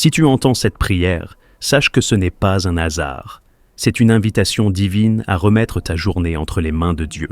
Si tu entends cette prière, sache que ce n'est pas un hasard. C'est une invitation divine à remettre ta journée entre les mains de Dieu.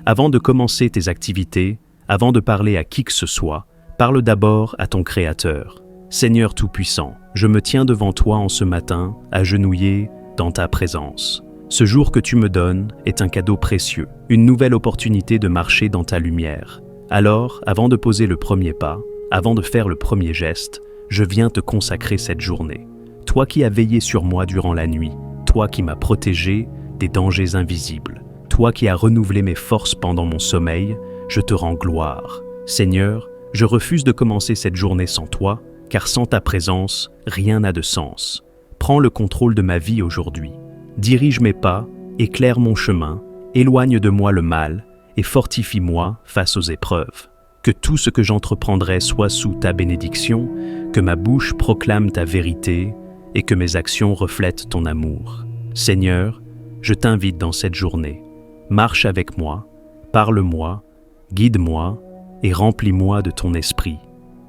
Avant de commencer tes activités, avant de parler à qui que ce soit, parle d'abord à ton Créateur. Seigneur Tout-Puissant, je me tiens devant toi en ce matin, agenouillé dans ta présence. Ce jour que tu me donnes est un cadeau précieux, une nouvelle opportunité de marcher dans ta lumière. Alors, avant de poser le premier pas, avant de faire le premier geste, je viens te consacrer cette journée. Toi qui as veillé sur moi durant la nuit, toi qui m'as protégé des dangers invisibles, toi qui as renouvelé mes forces pendant mon sommeil, je te rends gloire. Seigneur, je refuse de commencer cette journée sans toi, car sans ta présence, rien n'a de sens. Prends le contrôle de ma vie aujourd'hui. Dirige mes pas, éclaire mon chemin, éloigne de moi le mal et fortifie-moi face aux épreuves. Que tout ce que j'entreprendrai soit sous ta bénédiction, que ma bouche proclame ta vérité et que mes actions reflètent ton amour. Seigneur, je t'invite dans cette journée. Marche avec moi, parle-moi, guide-moi et remplis-moi de ton esprit.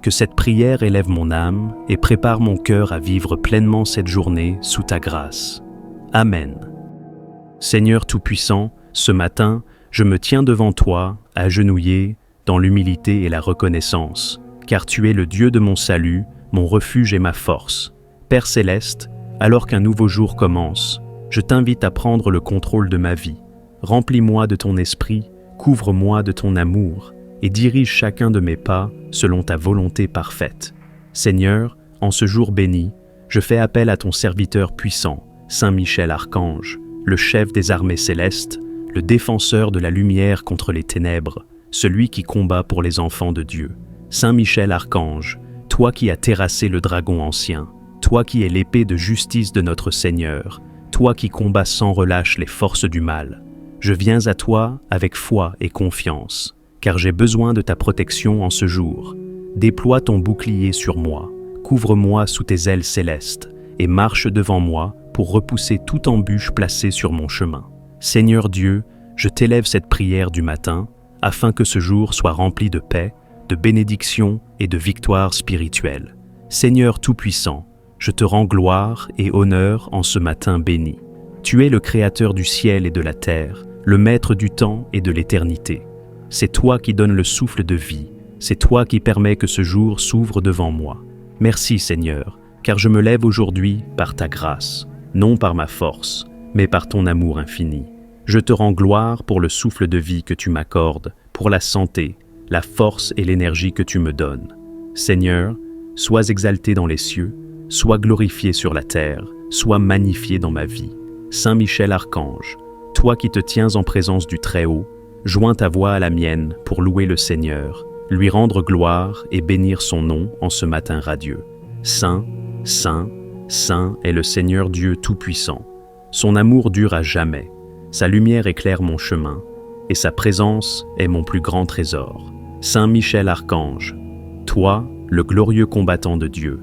Que cette prière élève mon âme et prépare mon cœur à vivre pleinement cette journée sous ta grâce. Amen. Seigneur Tout-Puissant, ce matin, je me tiens devant toi, agenouillé, dans l'humilité et la reconnaissance, car tu es le Dieu de mon salut, mon refuge et ma force. Père céleste, alors qu'un nouveau jour commence, je t'invite à prendre le contrôle de ma vie. Remplis-moi de ton esprit, couvre-moi de ton amour, et dirige chacun de mes pas selon ta volonté parfaite. Seigneur, en ce jour béni, je fais appel à ton serviteur puissant, Saint Michel Archange, le chef des armées célestes, le défenseur de la lumière contre les ténèbres, celui qui combat pour les enfants de Dieu. Saint Michel Archange, toi qui as terrassé le dragon ancien, toi qui es l'épée de justice de notre Seigneur, toi qui combats sans relâche les forces du mal, je viens à toi avec foi et confiance, car j'ai besoin de ta protection en ce jour. Déploie ton bouclier sur moi, couvre-moi sous tes ailes célestes, et marche devant moi pour repousser toute embûche placée sur mon chemin. Seigneur Dieu, je t'élève cette prière du matin, afin que ce jour soit rempli de paix, de bénédiction et de victoire spirituelle. Seigneur Tout-Puissant, je te rends gloire et honneur en ce matin béni. Tu es le Créateur du ciel et de la terre, le Maître du temps et de l'éternité. C'est toi qui donnes le souffle de vie, c'est toi qui permets que ce jour s'ouvre devant moi. Merci Seigneur, car je me lève aujourd'hui par ta grâce, non par ma force, mais par ton amour infini. Je te rends gloire pour le souffle de vie que tu m'accordes, pour la santé, la force et l'énergie que tu me donnes. Seigneur, sois exalté dans les cieux, sois glorifié sur la terre, sois magnifié dans ma vie. Saint Michel Archange, toi qui te tiens en présence du Très-Haut, joins ta voix à la mienne pour louer le Seigneur, lui rendre gloire et bénir son nom en ce matin radieux. Saint, Saint, Saint est le Seigneur Dieu Tout-Puissant. Son amour dure à jamais, sa lumière éclaire mon chemin, et sa présence est mon plus grand trésor. Saint Michel Archange, toi, le glorieux combattant de Dieu,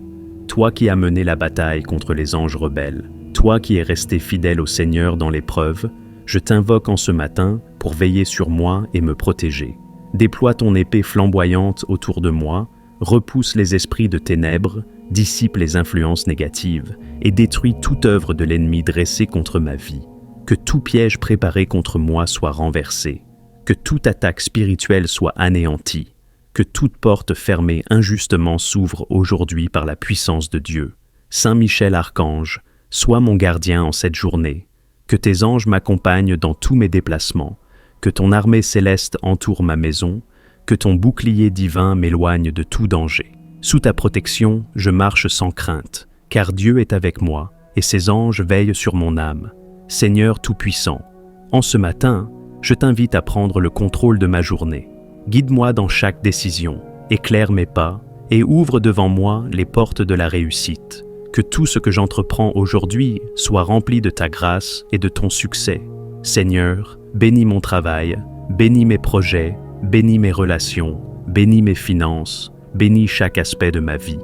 toi qui as mené la bataille contre les anges rebelles, toi qui es resté fidèle au Seigneur dans l'épreuve, je t'invoque en ce matin pour veiller sur moi et me protéger. Déploie ton épée flamboyante autour de moi, repousse les esprits de ténèbres, dissipe les influences négatives et détruit toute œuvre de l'ennemi dressée contre ma vie. Que tout piège préparé contre moi soit renversé, que toute attaque spirituelle soit anéantie, que toute porte fermée injustement s'ouvre aujourd'hui par la puissance de Dieu. Saint Michel Archange, sois mon gardien en cette journée, que tes anges m'accompagnent dans tous mes déplacements, que ton armée céleste entoure ma maison, que ton bouclier divin m'éloigne de tout danger. Sous ta protection, je marche sans crainte, car Dieu est avec moi, et ses anges veillent sur mon âme. Seigneur Tout-Puissant, en ce matin, je t'invite à prendre le contrôle de ma journée. Guide-moi dans chaque décision, éclaire mes pas, et ouvre devant moi les portes de la réussite. Que tout ce que j'entreprends aujourd'hui soit rempli de ta grâce et de ton succès. Seigneur, bénis mon travail, bénis mes projets, bénis mes relations, bénis mes finances, bénis chaque aspect de ma vie.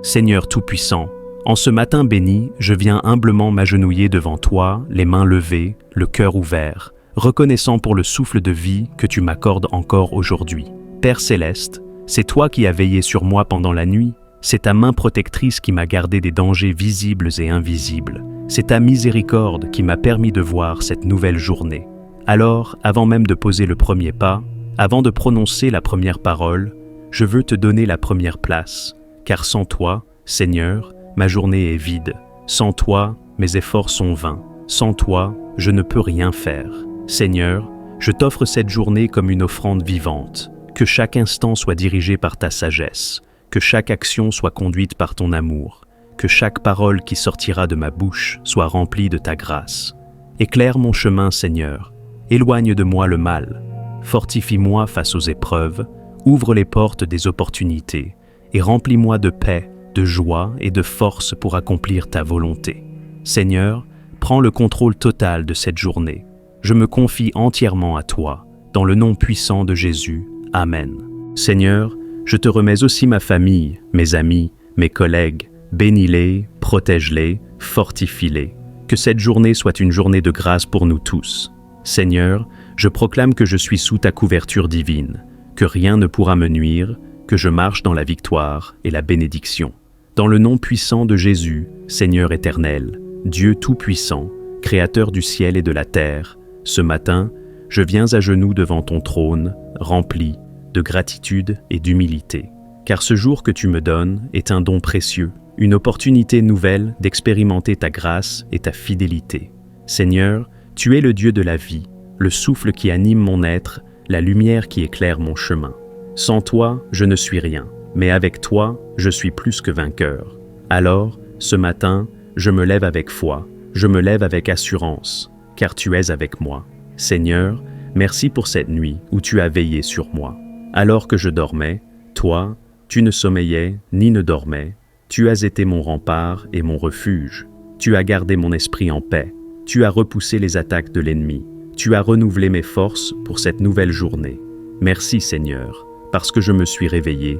Seigneur Tout-Puissant, en ce matin béni, je viens humblement m'agenouiller devant toi, les mains levées, le cœur ouvert, reconnaissant pour le souffle de vie que tu m'accordes encore aujourd'hui. Père céleste, c'est toi qui as veillé sur moi pendant la nuit, C'est ta main protectrice qui m'a gardé des dangers visibles et invisibles. C'est ta miséricorde qui m'a permis de voir cette nouvelle journée. Alors, avant même de poser le premier pas, avant de prononcer la première parole, je veux te donner la première place, car sans toi, Seigneur, ma journée est vide. Sans toi, mes efforts sont vains. Sans toi, je ne peux rien faire. Seigneur, je t'offre cette journée comme une offrande vivante. Que chaque instant soit dirigé par ta sagesse. Que chaque action soit conduite par ton amour. Que chaque parole qui sortira de ma bouche soit remplie de ta grâce. Éclaire mon chemin, Seigneur. Éloigne de moi le mal. Fortifie-moi face aux épreuves. Ouvre les portes des opportunités. Et remplis-moi de paix, de joie et de force pour accomplir ta volonté. Seigneur, prends le contrôle total de cette journée. Je me confie entièrement à toi, dans le nom puissant de Jésus. Amen. Seigneur, je te remets aussi ma famille, mes amis, mes collègues. Bénis-les, protège-les, fortifie-les. Que cette journée soit une journée de grâce pour nous tous. Seigneur, je proclame que je suis sous ta couverture divine, que rien ne pourra me nuire, que je marche dans la victoire et la bénédiction. Dans le nom puissant de Jésus, Seigneur éternel, Dieu tout-puissant, Créateur du ciel et de la terre, ce matin, je viens à genoux devant ton trône, rempli de gratitude et d'humilité. Car ce jour que tu me donnes est un don précieux, une opportunité nouvelle d'expérimenter ta grâce et ta fidélité. Seigneur, tu es le Dieu de la vie, le souffle qui anime mon être, la lumière qui éclaire mon chemin. Sans toi, je ne suis rien, mais avec toi, je suis plus que vainqueur. Alors, ce matin, je me lève avec foi, je me lève avec assurance, car tu es avec moi. Seigneur, merci pour cette nuit où tu as veillé sur moi. Alors que je dormais, toi, tu ne sommeillais ni ne dormais, tu as été mon rempart et mon refuge. Tu as gardé mon esprit en paix, tu as repoussé les attaques de l'ennemi, tu as renouvelé mes forces pour cette nouvelle journée. Merci Seigneur, parce que je me suis réveillé,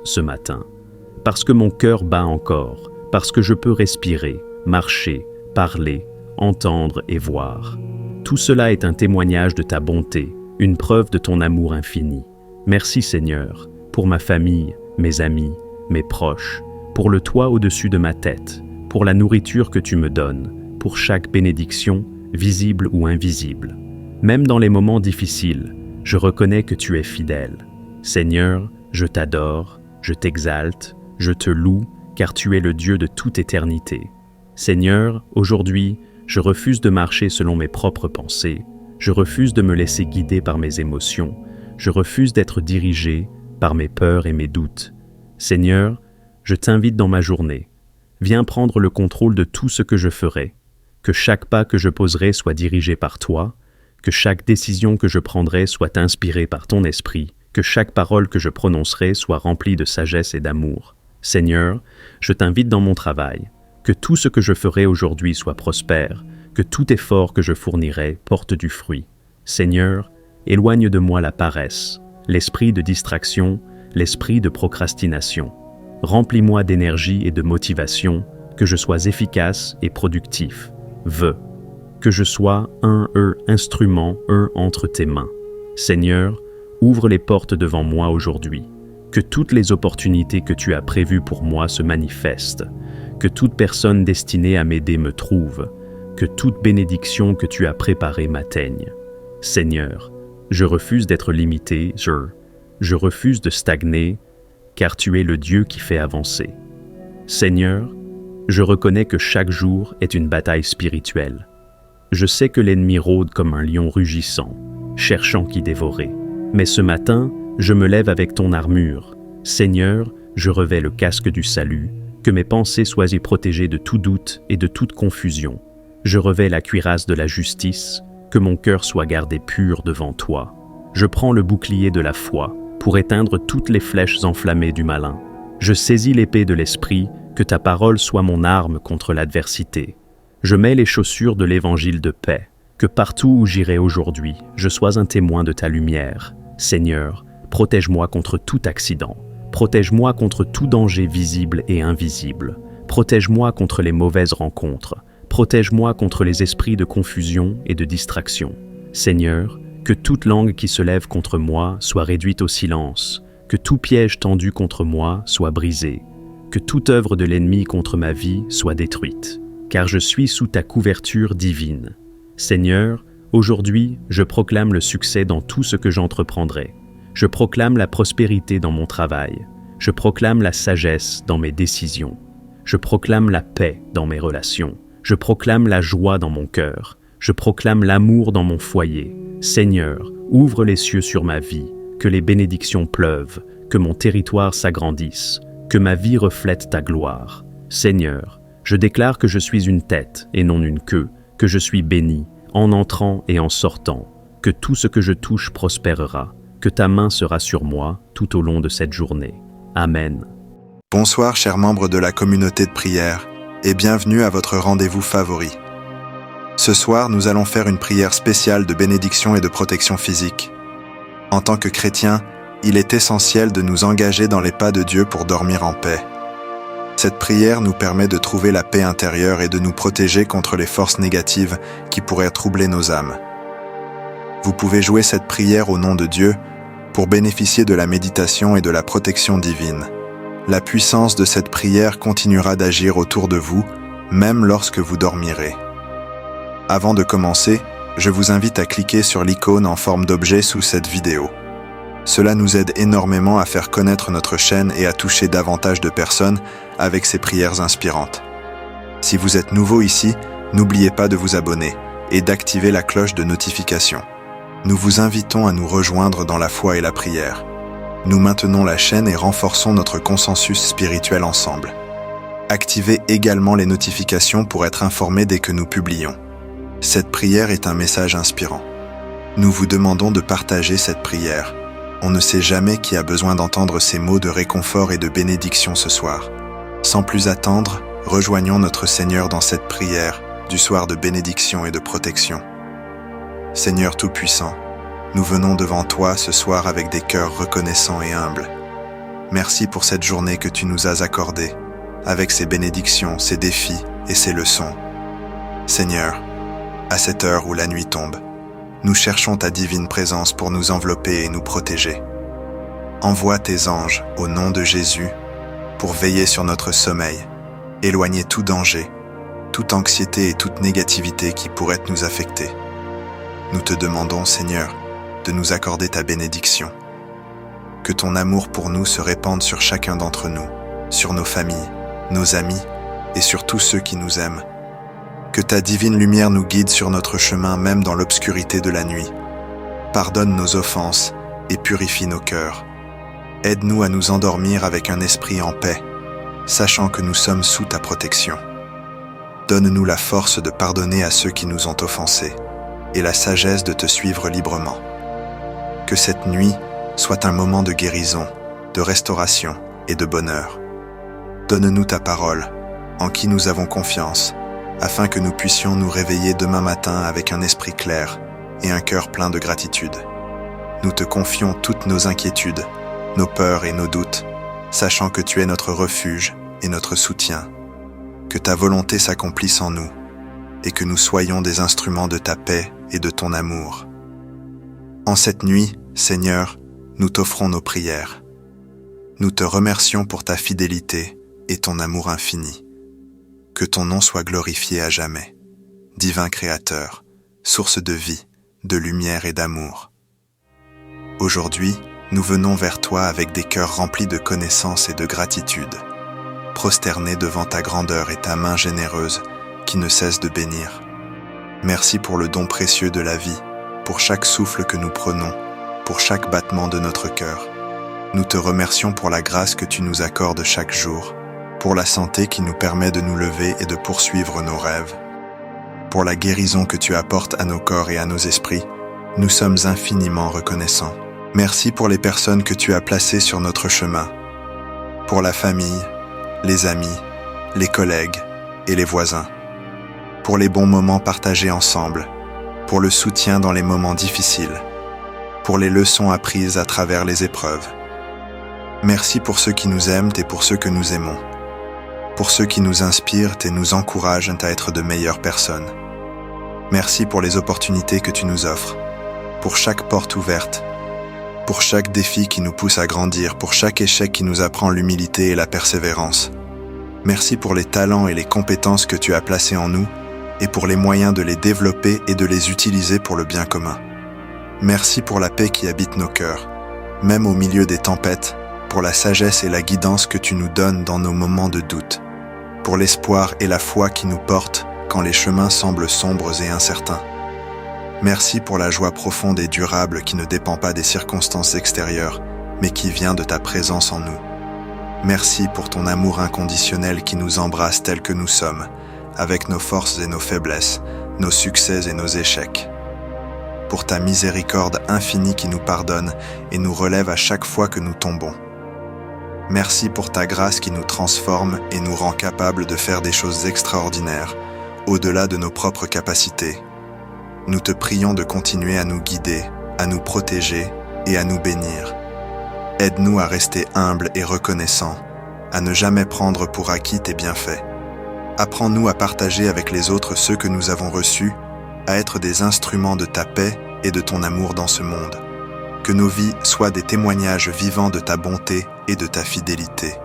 ce matin. Parce que mon cœur bat encore, parce que je peux respirer, marcher, parler, entendre et voir. Tout cela est un témoignage de ta bonté, une preuve de ton amour infini. Merci Seigneur, pour ma famille, mes amis, mes proches, pour le toit au-dessus de ma tête, pour la nourriture que tu me donnes, pour chaque bénédiction, visible ou invisible. Même dans les moments difficiles, je reconnais que tu es fidèle. Seigneur, je t'adore, je t'exalte, je te loue, car tu es le Dieu de toute éternité. Seigneur, aujourd'hui, je refuse de marcher selon mes propres pensées, je refuse de me laisser guider par mes émotions, je refuse d'être dirigé par mes peurs et mes doutes. Seigneur, je t'invite dans ma journée. Viens prendre le contrôle de tout ce que je ferai, que chaque pas que je poserai soit dirigé par toi, que chaque décision que je prendrai soit inspirée par ton esprit, que chaque parole que je prononcerai soit remplie de sagesse et d'amour. Seigneur, je t'invite dans mon travail, que tout ce que je ferai aujourd'hui soit prospère, que tout effort que je fournirai porte du fruit. Seigneur, éloigne de moi la paresse, l'esprit de distraction, l'esprit de procrastination. Remplis-moi d'énergie et de motivation, que je sois efficace et productif. Que je sois un instrument entre tes mains. Seigneur, ouvre les portes devant moi aujourd'hui. Que toutes les opportunités que tu as prévues pour moi se manifestent. Que toute personne destinée à m'aider me trouve. Que toute bénédiction que tu as préparée m'atteigne. Seigneur, je refuse d'être limité, je refuse de stagner, car tu es le Dieu qui fait avancer. Seigneur, je reconnais que chaque jour est une bataille spirituelle. Je sais que l'ennemi rôde comme un lion rugissant, cherchant qui dévorer. Mais ce matin, je me lève avec ton armure. Seigneur, je revêts le casque du salut, que mes pensées soient protégées de tout doute et de toute confusion. Je revêts la cuirasse de la justice, que mon cœur soit gardé pur devant toi. Je prends le bouclier de la foi pour éteindre toutes les flèches enflammées du malin. Je saisis l'épée de l'esprit, que ta parole soit mon arme contre l'adversité. Je mets les chaussures de l'évangile de paix, que partout où j'irai aujourd'hui, je sois un témoin de ta lumière. Seigneur, protège-moi contre tout accident. Protège-moi contre tout danger visible et invisible. Protège-moi contre les mauvaises rencontres. Protège-moi contre les esprits de confusion et de distraction. Seigneur, que toute langue qui se lève contre moi soit réduite au silence, que tout piège tendu contre moi soit brisé. que toute œuvre de l'ennemi contre ma vie soit détruite, car je suis sous ta couverture divine. Seigneur, aujourd'hui, je proclame le succès dans tout ce que j'entreprendrai. Je proclame la prospérité dans mon travail. Je proclame la sagesse dans mes décisions. Je proclame la paix dans mes relations. Je proclame la joie dans mon cœur. Je proclame l'amour dans mon foyer. Seigneur, ouvre les cieux sur ma vie, que les bénédictions pleuvent, que mon territoire s'agrandisse, que ma vie reflète ta gloire. Seigneur, je déclare que je suis une tête et non une queue, que je suis béni, en entrant et en sortant, que tout ce que je touche prospérera, que ta main sera sur moi tout au long de cette journée. Amen. Bonsoir chers membres de la communauté de prière et bienvenue à votre rendez-vous favori. Ce soir, nous allons faire une prière spéciale de bénédiction et de protection physique. En tant que chrétiens, il est essentiel de nous engager dans les pas de Dieu pour dormir en paix. Cette prière nous permet de trouver la paix intérieure et de nous protéger contre les forces négatives qui pourraient troubler nos âmes. Vous pouvez jouer cette prière au nom de Dieu pour bénéficier de la méditation et de la protection divine. La puissance de cette prière continuera d'agir autour de vous, même lorsque vous dormirez. Avant de commencer, je vous invite à cliquer sur l'icône en forme d'objet sous cette vidéo. Cela nous aide énormément à faire connaître notre chaîne et à toucher davantage de personnes avec ces prières inspirantes. Si vous êtes nouveau ici, n'oubliez pas de vous abonner et d'activer la cloche de notification. Nous vous invitons à nous rejoindre dans la foi et la prière. Nous maintenons la chaîne et renforçons notre consensus spirituel ensemble. Activez également les notifications pour être informés dès que nous publions. Cette prière est un message inspirant. Nous vous demandons de partager cette prière. On ne sait jamais qui a besoin d'entendre ces mots de réconfort et de bénédiction ce soir. Sans plus attendre, rejoignons notre Seigneur dans cette prière du soir de bénédiction et de protection. Seigneur Tout-Puissant, nous venons devant toi ce soir avec des cœurs reconnaissants et humbles. Merci pour cette journée que tu nous as accordée, avec ses bénédictions, ses défis et ses leçons. Seigneur, à cette heure où la nuit tombe, nous cherchons ta divine présence pour nous envelopper et nous protéger. Envoie tes anges, au nom de Jésus, pour veiller sur notre sommeil, éloigner tout danger, toute anxiété et toute négativité qui pourrait nous affecter. Nous te demandons, Seigneur, de nous accorder ta bénédiction. Que ton amour pour nous se répande sur chacun d'entre nous, sur nos familles, nos amis et sur tous ceux qui nous aiment. Que ta divine lumière nous guide sur notre chemin même dans l'obscurité de la nuit. Pardonne nos offenses et purifie nos cœurs. Aide-nous à nous endormir avec un esprit en paix, sachant que nous sommes sous ta protection. Donne-nous la force de pardonner à ceux qui nous ont offensés et la sagesse de te suivre librement. Que cette nuit soit un moment de guérison, de restauration et de bonheur. Donne-nous ta parole, en qui nous avons confiance, afin que nous puissions nous réveiller demain matin avec un esprit clair et un cœur plein de gratitude. Nous te confions toutes nos inquiétudes, nos peurs et nos doutes, sachant que tu es notre refuge et notre soutien. Que ta volonté s'accomplisse en nous, et que nous soyons des instruments de ta paix et de ton amour. En cette nuit, Seigneur, nous t'offrons nos prières. Nous te remercions pour ta fidélité et ton amour infini. Que ton nom soit glorifié à jamais. Divin Créateur, source de vie, de lumière et d'amour. Aujourd'hui, nous venons vers toi avec des cœurs remplis de connaissance et de gratitude, prosternés devant ta grandeur et ta main généreuse qui ne cesse de bénir. Merci pour le don précieux de la vie, pour chaque souffle que nous prenons, pour chaque battement de notre cœur. Nous te remercions pour la grâce que tu nous accordes chaque jour, pour la santé qui nous permet de nous lever et de poursuivre nos rêves. Pour la guérison que tu apportes à nos corps et à nos esprits, nous sommes infiniment reconnaissants. Merci pour les personnes que tu as placées sur notre chemin, pour la famille, les amis, les collègues et les voisins, pour les bons moments partagés ensemble, pour le soutien dans les moments difficiles, pour les leçons apprises à travers les épreuves. Merci pour ceux qui nous aiment et pour ceux que nous aimons, pour ceux qui nous inspirent et nous encouragent à être de meilleures personnes. Merci pour les opportunités que tu nous offres, pour chaque porte ouverte, pour chaque défi qui nous pousse à grandir, pour chaque échec qui nous apprend l'humilité et la persévérance. Merci pour les talents et les compétences que tu as placés en nous et pour les moyens de les développer et de les utiliser pour le bien commun. Merci pour la paix qui habite nos cœurs, même au milieu des tempêtes, pour la sagesse et la guidance que tu nous donnes dans nos moments de doute, pour l'espoir et la foi qui nous portent quand les chemins semblent sombres et incertains. Merci pour la joie profonde et durable qui ne dépend pas des circonstances extérieures, mais qui vient de ta présence en nous. Merci pour ton amour inconditionnel qui nous embrasse tels que nous sommes, avec nos forces et nos faiblesses, nos succès et nos échecs. Pour ta miséricorde infinie qui nous pardonne et nous relève à chaque fois que nous tombons. Merci pour ta grâce qui nous transforme et nous rend capables de faire des choses extraordinaires, au-delà de nos propres capacités. Nous te prions de continuer à nous guider, à nous protéger et à nous bénir. Aide-nous à rester humbles et reconnaissants, à ne jamais prendre pour acquis tes bienfaits. Apprends-nous à partager avec les autres ceux que nous avons reçus, à être des instruments de ta paix et de ton amour dans ce monde. Que nos vies soient des témoignages vivants de ta bonté et de ta fidélité.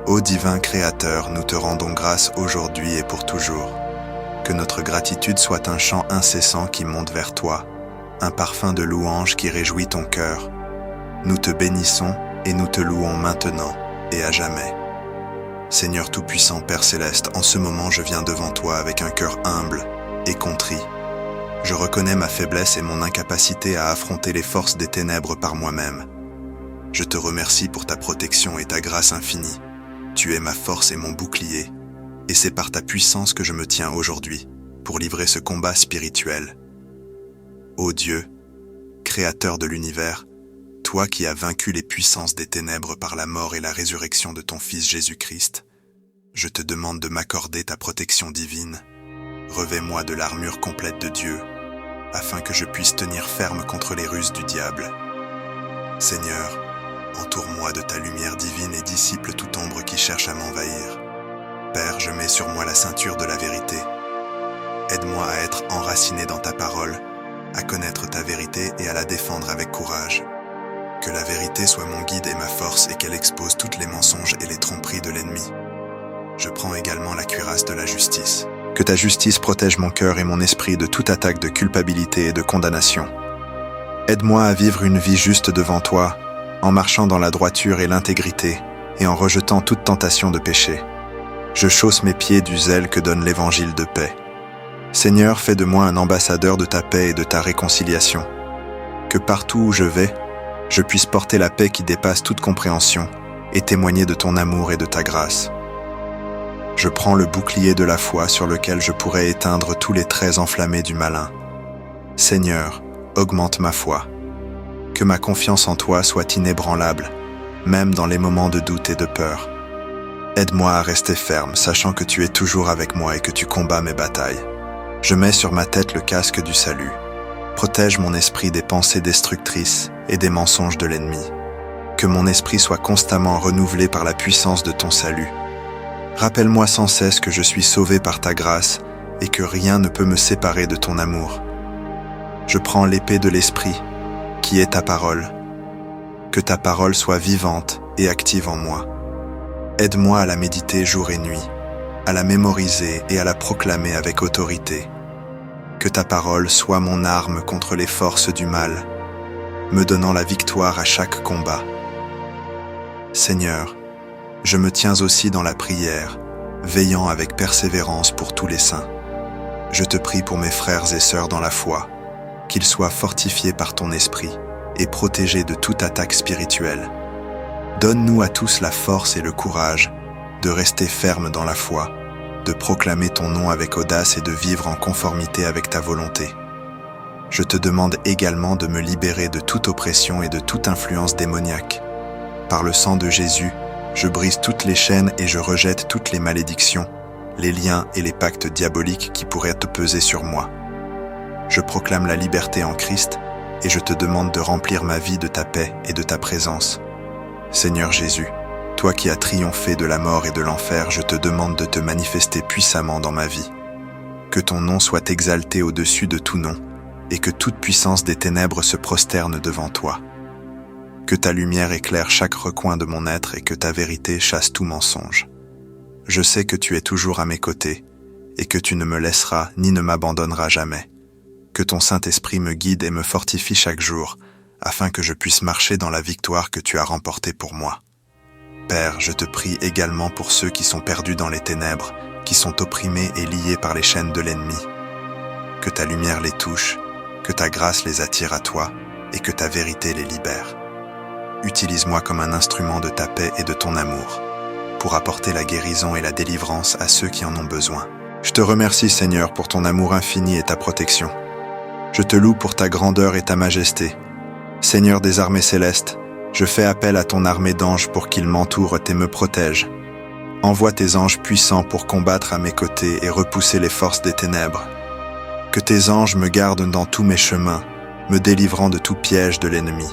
Ô divin Créateur, nous te rendons grâce aujourd'hui et pour toujours. Que notre gratitude soit un chant incessant qui monte vers toi, un parfum de louange qui réjouit ton cœur. Nous te bénissons et nous te louons maintenant et à jamais. Seigneur Tout-Puissant, Père Céleste, en ce moment je viens devant toi avec un cœur humble et contrit. Je reconnais ma faiblesse et mon incapacité à affronter les forces des ténèbres par moi-même. Je te remercie pour ta protection et ta grâce infinie. Tu es ma force et mon bouclier, et c'est par ta puissance que je me tiens aujourd'hui pour livrer ce combat spirituel. Ô Dieu, Créateur de l'univers, toi qui as vaincu les puissances des ténèbres par la mort et la résurrection de ton Fils Jésus-Christ, je te demande de m'accorder ta protection divine. Revêt-moi de l'armure complète de Dieu, afin que je puisse tenir ferme contre les ruses du diable. Seigneur, entoure-moi de ta lumière divine et dissipe toute ombre qui cherche à m'envahir. Père, je mets sur moi la ceinture de la vérité. Aide-moi à être enraciné dans ta parole, à connaître ta vérité et à la défendre avec courage. Que la vérité soit mon guide et ma force et qu'elle expose toutes les mensonges et les tromperies de l'ennemi. Je prends également la cuirasse de la justice. Que ta justice protège mon cœur et mon esprit de toute attaque de culpabilité et de condamnation. Aide-moi à vivre une vie juste devant toi, en marchant dans la droiture et l'intégrité, et en rejetant toute tentation de péché. Je chausse mes pieds du zèle que donne l'évangile de paix. Seigneur, fais de moi un ambassadeur de ta paix et de ta réconciliation. Que partout où je vais, je puisse porter la paix qui dépasse toute compréhension et témoigner de ton amour et de ta grâce. Je prends le bouclier de la foi sur lequel je pourrais éteindre tous les traits enflammés du malin. Seigneur, augmente ma foi. Que ma confiance en toi soit inébranlable, même dans les moments de doute et de peur. Aide-moi à rester ferme, sachant que tu es toujours avec moi et que tu combats mes batailles. Je mets sur ma tête le casque du salut. Protège mon esprit des pensées destructrices et des mensonges de l'ennemi. Que mon esprit soit constamment renouvelé par la puissance de ton salut. Rappelle-moi sans cesse que je suis sauvé par ta grâce et que rien ne peut me séparer de ton amour. Je prends l'épée de l'esprit, qui est ta parole. Que ta parole soit vivante et active en moi. Aide-moi à la méditer jour et nuit, à la mémoriser et à la proclamer avec autorité. Que ta parole soit mon arme contre les forces du mal, me donnant la victoire à chaque combat. Seigneur, je me tiens aussi dans la prière, veillant avec persévérance pour tous les saints. Je te prie pour mes frères et sœurs dans la foi, qu'ils soient fortifiés par ton esprit et protégés de toute attaque spirituelle. Donne-nous à tous la force et le courage de rester fermes dans la foi, de proclamer ton nom avec audace et de vivre en conformité avec ta volonté. Je te demande également de me libérer de toute oppression et de toute influence démoniaque. Par le sang de Jésus, je brise toutes les chaînes et je rejette toutes les malédictions, les liens et les pactes diaboliques qui pourraient te peser sur moi. Je proclame la liberté en Christ et je te demande de remplir ma vie de ta paix et de ta présence. Seigneur Jésus, toi qui as triomphé de la mort et de l'enfer, je te demande de te manifester puissamment dans ma vie. Que ton nom soit exalté au-dessus de tout nom, et que toute puissance des ténèbres se prosterne devant toi. Que ta lumière éclaire chaque recoin de mon être et que ta vérité chasse tout mensonge. je sais que tu es toujours à mes côtés et que tu ne me laisseras ni ne m'abandonneras jamais. Que ton Saint-Esprit me guide et me fortifie chaque jour, afin que je puisse marcher dans la victoire que tu as remportée pour moi. Père, je te prie également pour ceux qui sont perdus dans les ténèbres, qui sont opprimés et liés par les chaînes de l'ennemi. Que ta lumière les touche, que ta grâce les attire à toi et que ta vérité les libère. Utilise-moi comme un instrument de ta paix et de ton amour, pour apporter la guérison et la délivrance à ceux qui en ont besoin. Je te remercie, Seigneur, pour ton amour infini et ta protection. Je te loue pour ta grandeur et ta majesté. Seigneur des armées célestes, je fais appel à ton armée d'anges pour qu'ils m'entourent et me protègent. Envoie tes anges puissants pour combattre à mes côtés et repousser les forces des ténèbres. Que tes anges me gardent dans tous mes chemins, me délivrant de tout piège de l'ennemi.